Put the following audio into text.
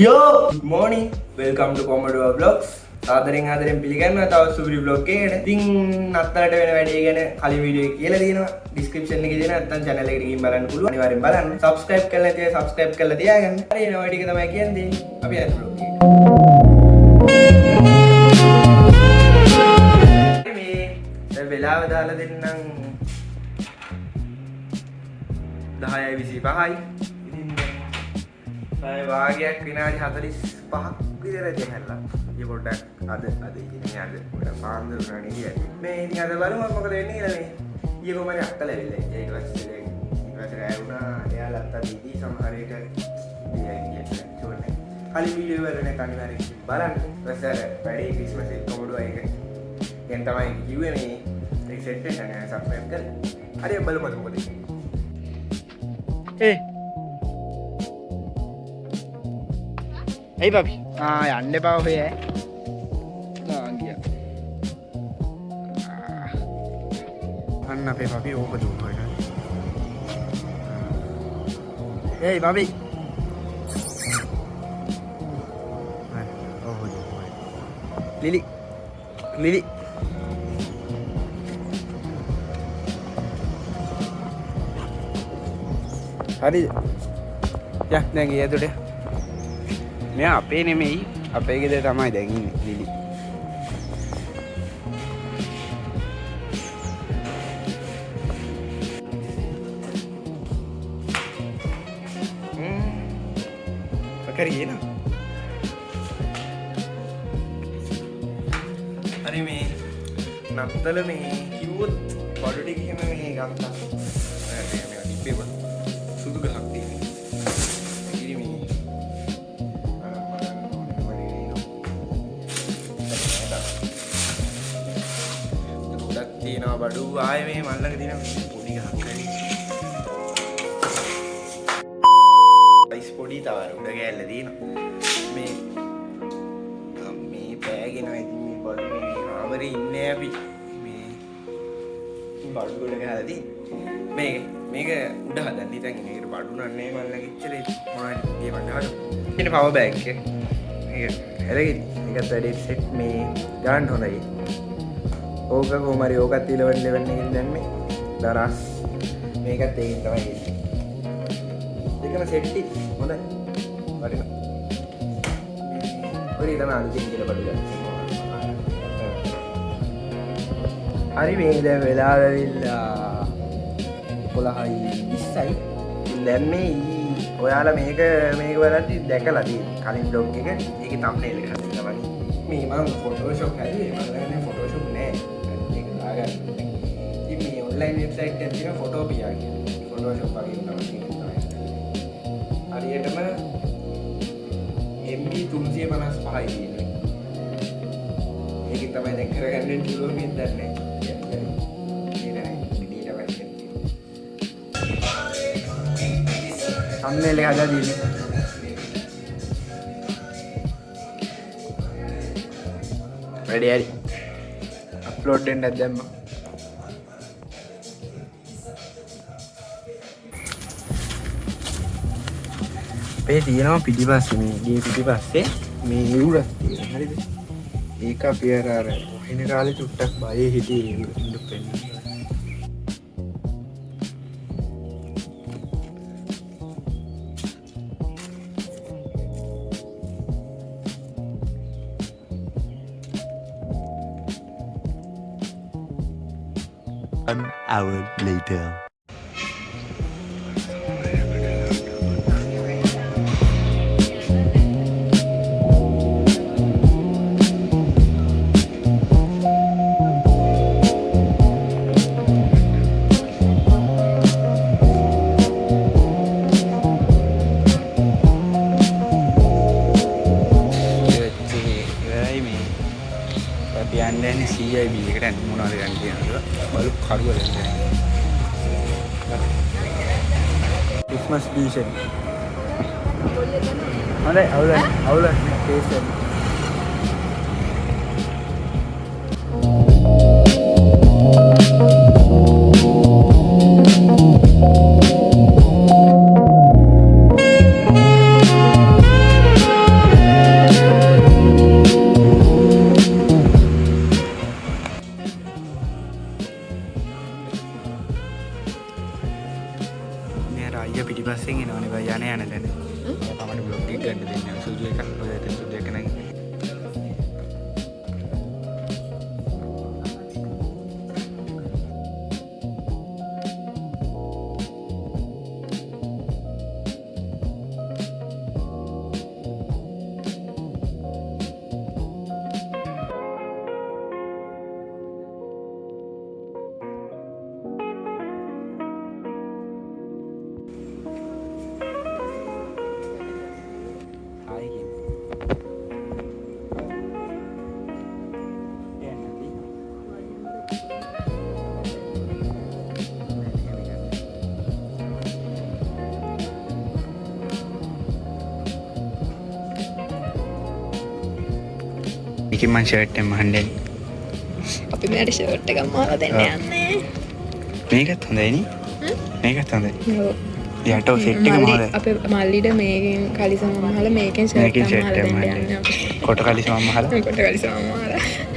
Yo! Good morning. Welcome to Commodore Vlogs. ආදරෙන් පිළිගන්නවා තව සුපිරි vlog එකකට. ඉතින් අත්තලට වෙන වැඩේ ගැන කලින් වීඩියෝ එකේ කියලා තියෙනවා. description එකේ තියෙනවා. නැත්නම් channel එකට ගිහින් බලන්න පුළුවන්. අනිවාර්යෙන් බලන්න. subscribe කරලා නැති අය subscribe කරලා තියාගන්න. හරි එනවා ටික තමයි කියන්නේ. අපි අද vlog එකට. මේ වෙලාව දාලා දෙන්නම් 10:25යි. ඉතින් වාගයක් විනාඩි 45ක් විතර දෙහැල්ලා. ඊ පොඩ්ඩක් අද ඉන්නේ අද පොඩ්ඩක් පාන්දර උනානේ කියන්නේ. මේ ඉතින් අද බලමු මොකද වෙන්නේ කියලා මේ. ඊයේ කොහමද අක්කල වෙන්නේ. ඒක ඊපස්සේ රැ වුණා. එයාලත් අද ඉදී සමහර විට කියන්නේ චෝනේ. කලින් වීඩියෝ වලනේ අනිවාර්යෙන් බලන්න. ඊපස්සේ වැඩි ක්‍රිස්මස් එක කොමඩුවා එක. දැන් තමයි කිව්වේ මේ රීසෙට් එක නෑ සබ්ස්ක්‍රයිබ් කරලා. හරි බලමු මොකද වෙන්නේ. Hey papi. යන්න එපා ඔය ඈ. ගියා. අන්න අපේ papi ඕක දුන්නා. Hey papi. ඕක දුන්නා. Lily. හරි. යා දැන් ගියා දුඩේ. මෙයා අපේ නෙමෙයි අපේ ගෙදර තමයි දැන් ඉන්නේ ලිලි. පකරියන. හරි මේ නත්තල මේ කිව්වොත් බඩු ටික එහෙම මේ ගත්තා. මේ ඉපේව සුදු ගහක් තියෙනවා. තියෙනවා බඩු ආයේ මේ මල්ලක තියෙන පොඩි ගහක් හරි. අයිස් පොඩි තවර උඩ ගෑල්ල තියෙනවා. මේ පෑගෙනවා ඉතින් මේ බඩු මේ කාමරේ ඉන්නේ අපි. මේ බඩු උඩ ගහලා තියෙන්නේ. මේක උඩ හදන්න ඉතින් මේකට බඩු නන්නේ මල්ලක ඉච්චරේ මොනවද මේ මඩ හදමු. ඉතින් පවර් බෑග් එක. මේක හැරෙයි. මේකත් වැඩි සෙට් මේ ගන්න හොඳයි. ඕක කොහමරි ඕකත් ඉලවන්න එකකින් දැම්මේ දරස් මේකත් ඒකින් තමයි එන්නේ. දෙකම සෙට් එක හොඳයි. වටිනවා. ඔය තමයි අන්තිම කියලා බඩු ගන්න. හරි මේ දැන් වෙලාව ඇවිල්ලා 11:20යි. දැන් මේ ඔයාලා මේක බලද්දි දැකලා තියෙනවා. කලින් බ්ලොග් එක ඒකේ thumbnail එක හදලා තමයි. මේ මම Photoshop හැදුවේ. මම දන්නේ Photoshop නෑ. ඉතින් මේ ඔන්ලයින් වෙබ්සයිට් එකක් තියෙනවා ෆොටෝපියා කියලා. ෆොටෝෂොප් වගේ තමයි තියෙන්නේ. හරියටම MB 355යි තියෙන්නේ. ඒකේ තමයි දැන් කරගන්න පුළුවන් නේද නැහැ. thumbnail එක හදලා තියෙන්නේ. ready හරි. අප්ලෝඩ් වෙන්නත් දැම්මා. මේ තියෙනවා පිටිපස්සේ මේ ගේ පිටිපස්සේ මේ ඉවුරක් තියෙනවා. හරිද? ඒක අපි අර වහින කාලේ චුට්ටක් බයේ හිටියේ ඉඳු පෙන්නේ. An hour later. යන්නේ CIB එකට යන්න මොනවද ගන්න කියනද බලු කරුව දෙන්න. Christmas T-shirt. හරි අවුල ටී-ෂර්ට්. ගන්න දෙන්නේ සුදු එකක් ඔය සුදු එක නැගිටින්න ඉතින් මං ෂර්ට් එක මහන්නේ අපි මෙයාට ෂර්ට් එකක් මාලා දෙන්න යන්නේ. මේකත් හොඳයි නේ මේකත් හොඳයි යට සෙට් එක මල්ලි මහලා අපේ මල්ලිට මේකෙන් කලිසම මහලා මේකෙන් ෂර්ට් එකක් මාලා දෙන්න යන්නේ. කොට කලිසම මහලා කොට කලිසම මාලා